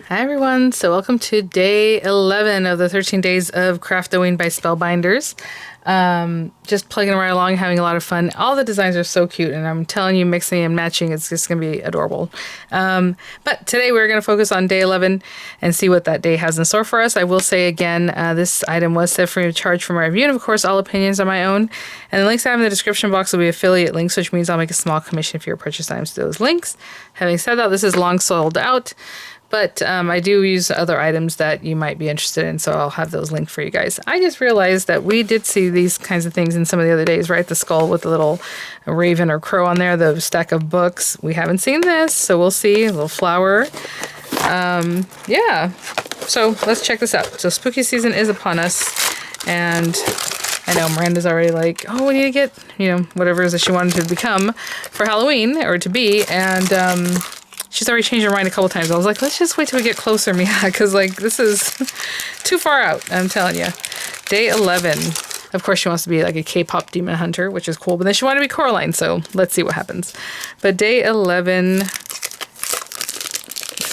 Hi everyone, so welcome to day 11 of the 13 days of Craft the Ween by Spellbinders. Just plugging right along, having a lot of fun. All the designs are so cute, and I'm telling you, mixing and matching, it's just going to be adorable. But today we're going to focus on day 11 and see what that day has in store for us. I will say again, this item was set free of charge for my review, and of course all opinions are my own. And the links I have in the description box will be affiliate links, which means I'll make a small commission for your purchase items to those links. Having said that, this is long sold out. But I do use other items that you might be interested in, so I'll have those linked for you guys. I just realized that we did see these kinds of things in some of the other days, right? The skull with the little raven or crow on there, the stack of books. We haven't seen this, so we'll see. A little flower. Yeah, so let's check this out. So spooky season is upon us, and I know Miranda's already like, oh, we need to get, whatever it is that she wanted to become for Halloween, or to be, and she's already changed her mind a couple times. I was like, let's just wait till we get closer, Mia, because this is too far out, I'm telling you. Day 11. Of course, she wants to be like a K-pop demon hunter, which is cool, but then she wanted to be Coraline, so let's see what happens. But day 11, let's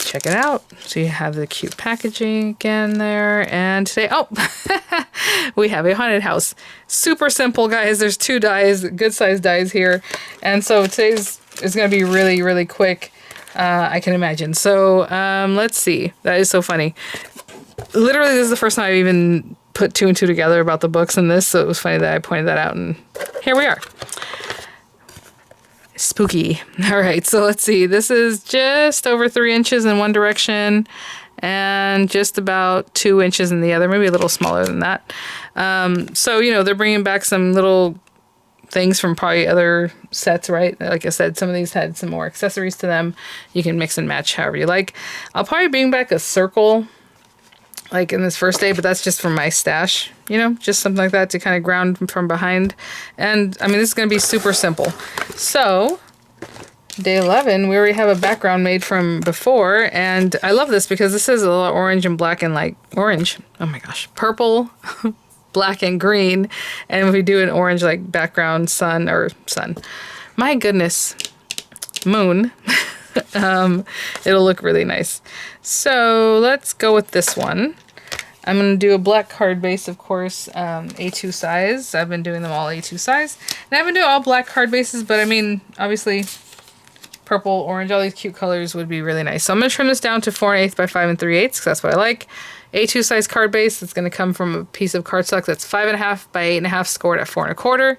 check it out. So you have the cute packaging again there, and today, we have a haunted house. Super simple, guys. There's 2 dies, good sized dies here, and so today's is going to be really, really quick. I can imagine. So let's see. That is so funny. Literally, this is the first time I've even put 2 and 2 together about the books in this, so it was funny that I pointed that out, and here we are. Spooky. All right, so let's see. This is just over 3 inches in one direction and just about 2 inches in the other, maybe a little smaller than that. So, they're bringing back some little things from probably other sets, right? Like I said, some of these had some more accessories to them. You can mix and match however you like. I'll probably bring back a circle like in this first day, but that's just from my stash, just something like that to kind of ground from behind. And I mean, this is going to be super simple. So day 11, we already have a background made from before, and I love this because this is a little orange and black and like orange. Oh my gosh, purple, black and green, and if we do an orange like background sun, my goodness, moon, it'll look really nice. So let's go with this one. I'm going to do a black card base, of course, A2 size. I've been doing them all A2 size, and I've been doing all black card bases, but I mean, obviously purple, orange, all these cute colors would be really nice. So I'm going to trim this down to 4 1/8 by 5 3/8 because that's what I like. A2 size card base. It's going to come from a piece of cardstock that's 5 1/2 by 8 1/2, scored at 4 1/4.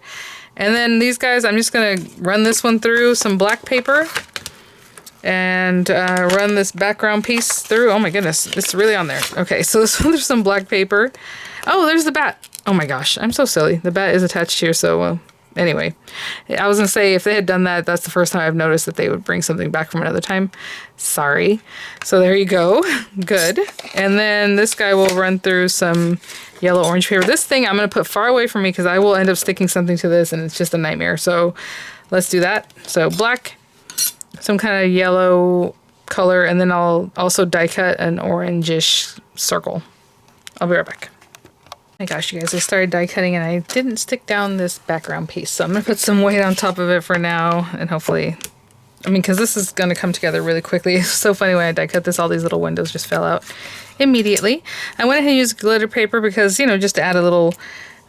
And then these guys, I'm just going to run this one through some black paper and run this background piece through. Oh my goodness, it's really on there. Okay, so this one, there's some black paper. Oh, there's the bat. Oh my gosh, I'm so silly. The bat is attached here, so anyway, I was going to say, if they had done that, that's the first time I've noticed that they would bring something back from another time. Sorry. So there you go. Good. And then this guy will run through some yellow-orange paper. This thing I'm going to put far away from me because I will end up sticking something to this, and it's just a nightmare. So let's do that. So black, some kind of yellow color, and then I'll also die cut an orangish circle. I'll be right back. My gosh, you guys, I started die cutting and I didn't stick down this background piece. So I'm going to put some weight on top of it for now, and hopefully, because this is going to come together really quickly. It's so funny when I die cut this, all these little windows just fell out immediately. I went ahead and used glitter paper because, just to add a little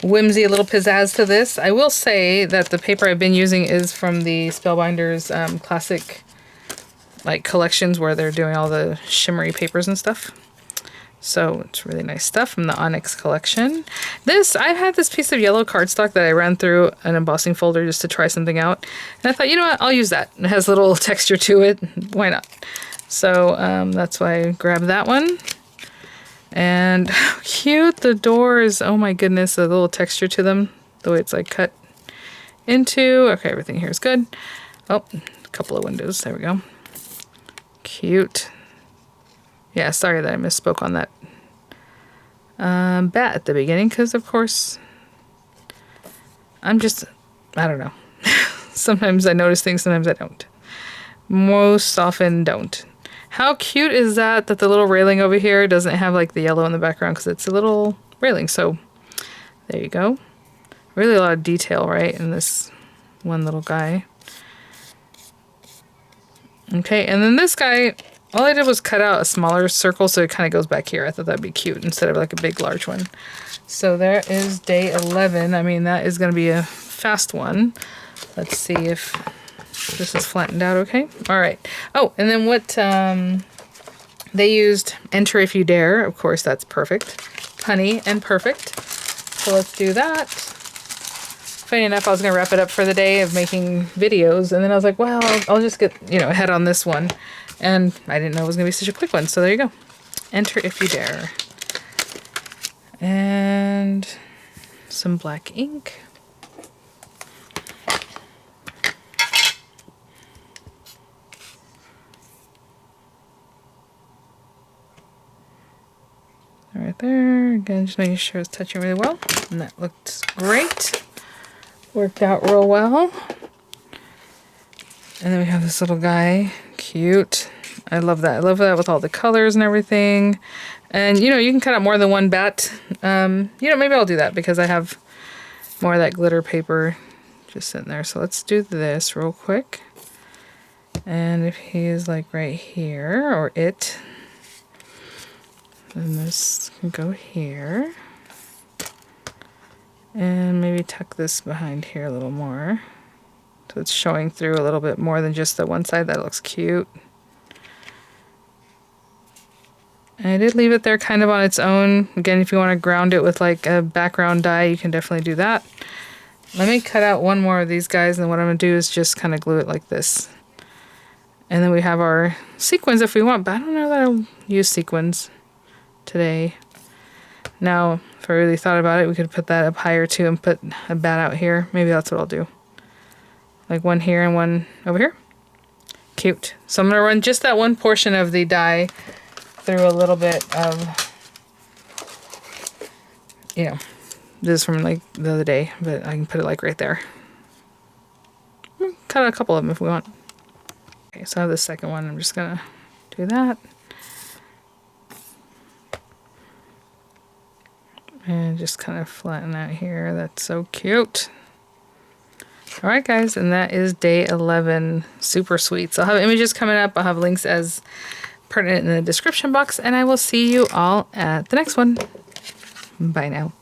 whimsy, a little pizzazz to this. I will say that the paper I've been using is from the Spellbinders classic collections where they're doing all the shimmery papers and stuff. So it's really nice stuff from the Onyx collection. I've had this piece of yellow cardstock that I ran through an embossing folder just to try something out. And I thought, you know what, I'll use that. It has a little texture to it. Why not? So that's why I grabbed that one. And how cute the doors. Oh my goodness, a little texture to them. The way it's cut into. Okay, everything here is good. Oh, a couple of windows. There we go. Cute. Yeah, sorry that I misspoke on that bat at the beginning, because of course I don't know. Sometimes I notice things, sometimes I don't. Most often don't. How cute is that the little railing over here doesn't have the yellow in the background because it's a little railing. So there you go. Really a lot of detail, right, in this one little guy. Okay, and then this guy all I did was cut out a smaller circle so it kind of goes back here. I thought that'd be cute instead of like a big large one. So there is day 11. I mean, that is going to be a fast one. Let's see if this is flattened out okay. All right. Oh, and then what they used, enter if you dare. Of course, that's perfect. Honey and perfect. So let's do that. Funny enough, I was going to wrap it up for the day of making videos. And then I was like, well, I'll just get, you know, ahead on this one. And I didn't know it was going to be such a quick one. So there you go. Enter if you dare. And some black ink. Right there. Again, just making sure it's touching really well. And that looks great. Worked out real well. And then we have this little guy. Cute. I love that. I love that with all the colors and everything. And, you know, you can cut out more than one bat. You know, maybe I'll do that because I have more of that glitter paper just sitting there. So let's do this real quick. And if he is like right here, or it, then this can go here. And maybe tuck this behind here a little more. So it's showing through a little bit more than just the one side. That looks cute. And I did leave it there kind of on its own. Again, if you want to ground it with like a background dye, you can definitely do that. Let me cut out one more of these guys, and what I'm going to do is just kind of glue it like this. And then we have our sequins if we want, but I don't know that I'll use sequins today. Now, if I really thought about it, we could put that up higher too and put a bat out here. Maybe that's what I'll do. Like one here and one over here. Cute. So I'm going to run just that one portion of the dye through a little bit of, you know, this is from like the other day, but I can put it like right there. Cut out a couple of them if we want. Okay, so I have the second one. I'm just going to do that. And just kind of flatten that here. That's so cute. All right, guys, and that is day 11. Super sweet. So I'll have images coming up. I'll have links as pertinent in the description box, and I will see you all at the next one. Bye now.